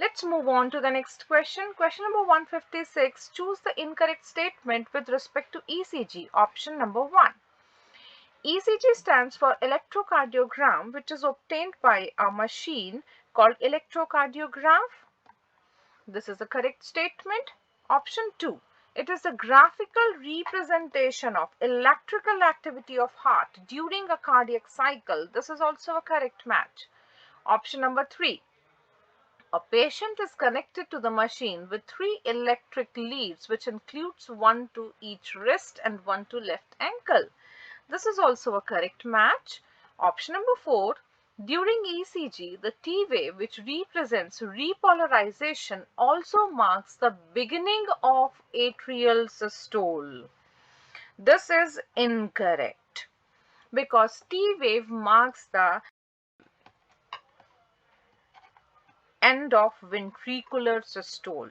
Let's move on to the next question. Question number 156. Choose the incorrect statement with respect to ECG. Option number 1. ECG stands for electrocardiogram, which is obtained by a machine called electrocardiograph. This is the correct statement. Option 2. It is a graphical representation of electrical activity of heart during a cardiac cycle. This is also a correct match. Option number 3. A patient is connected to the machine with 3 electric leads, which includes one to each wrist and one to left ankle. This is also a correct match. Option number 4. During ECG, the T wave, which represents repolarization, also marks the beginning of atrial systole. This is incorrect because T wave marks the end of ventricular systole.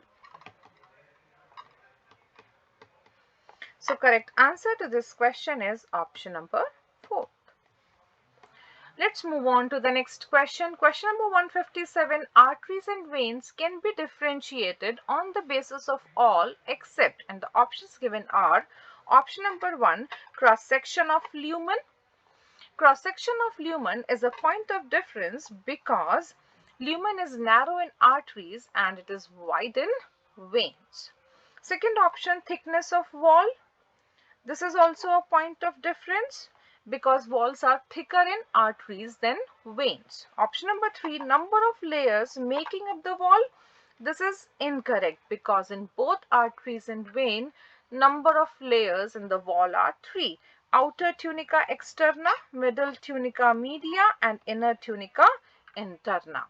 So correct answer to this question is option number 4. Let's move on to the next question. Question number 157. Arteries and veins can be differentiated on the basis of all except, and the options given are option number 1, cross section of lumen. Cross section of lumen is a point of difference because lumen is narrow in arteries and it is wide in veins. Second option, thickness of wall. This is also a point of difference because walls are thicker in arteries than veins. Option number 3, number of layers making up the wall. This is incorrect because in both arteries and vein, number of layers in the wall are 3. Outer tunica externa, middle tunica media, and inner tunica interna.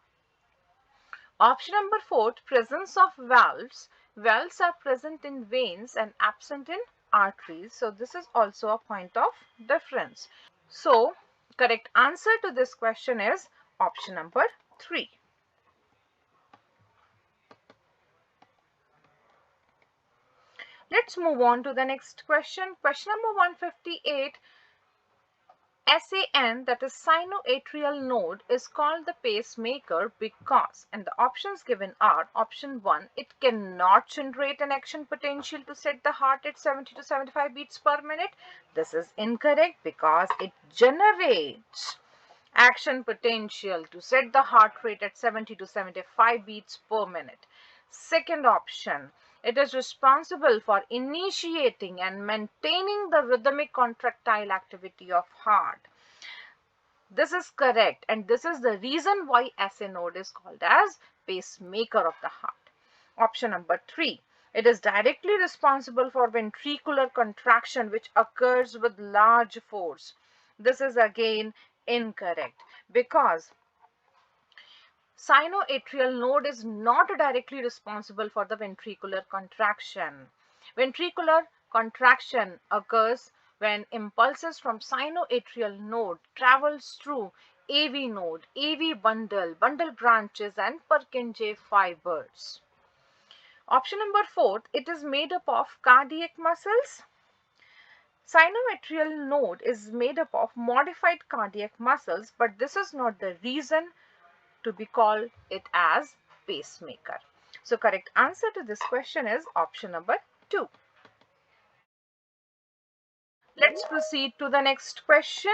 Option number 4, presence of valves. Valves are present in veins and absent in arteries. So this is also a point of difference. So correct answer to this question is option number 3. Let's move on to the next question. Question number 158. SAN, that is sinoatrial node, is called the pacemaker because, and the options given are option 1, it cannot generate an action potential to set the heart at 70 to 75 beats per minute. This is incorrect because it generates action potential to set the heart rate at 70 to 75 beats per minute. Second option, it is responsible for initiating and maintaining the rhythmic contractile activity of heart. This is correct, and this is the reason why SA node is called as pacemaker of the heart. Option number 3, it is directly responsible for ventricular contraction which occurs with large force. This is again incorrect because sinoatrial node is not directly responsible for the ventricular contraction. Ventricular contraction occurs when impulses from sinoatrial node travels through AV node, AV bundle, bundle branches, and Purkinje fibers. Option number 4, it is made up of cardiac muscles. Sinoatrial node is made up of modified cardiac muscles, but this is not the reason to be called it as pacemaker. So correct answer to this question is option number 2. Let's proceed to the next question.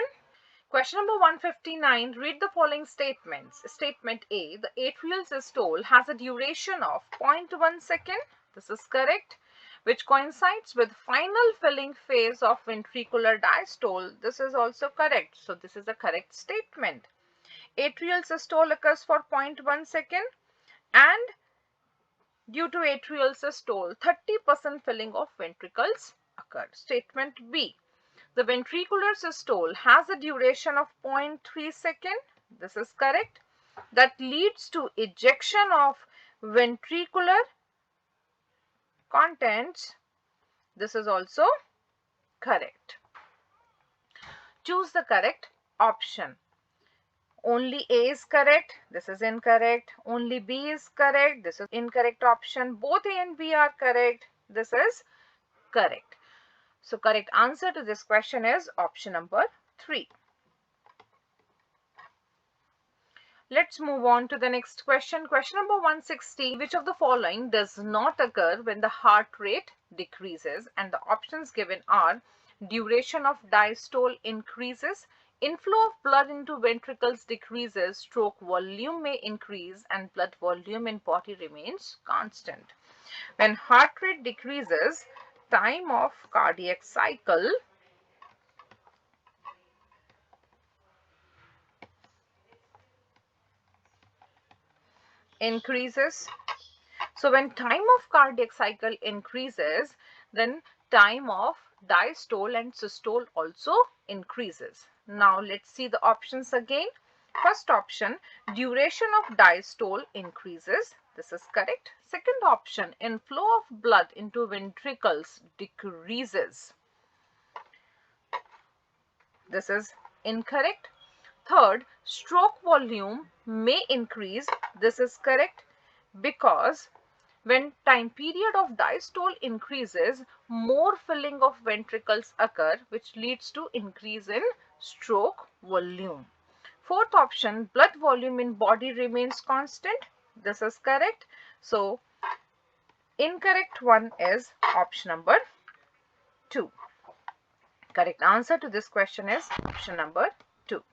Question number 159. Read the following statements. Statement A, the atrial systole has a duration of 0.1 second. This is correct, which coincides with final filling phase of ventricular diastole. This is also correct. So this is a correct statement. Atrial systole occurs for 0.1 second, and due to atrial systole, 30% filling of ventricles occurred. Statement B, the ventricular systole has a duration of 0.3 second. This is correct. That leads to ejection of ventricular contents. This is also correct. Choose the correct option. Only A is correct. This is incorrect. Only B is correct. This is incorrect option. Both A and B are correct. This is correct. So correct answer to this question is option number 3. Let's move on to the next question. Question number 160. Which of the following does not occur when the heart rate decreases? And the options given are duration of diastole increases, inflow of blood into ventricles decreases, stroke volume may increase, and blood volume in body remains constant. When heart rate decreases, time of cardiac cycle increases. So when time of cardiac cycle increases, then time of diastole and systole also increases. Now let's see the options again. First option, duration of diastole increases. This is correct. Second option, inflow of blood into ventricles decreases. This is incorrect. Third, stroke volume may increase. This is correct, because when time period of diastole increases, more filling of ventricles occur, which leads to increase in stroke volume. Fourth option, blood volume in body remains constant. This is correct. So incorrect one is option number 2. Correct answer to this question is option number 2.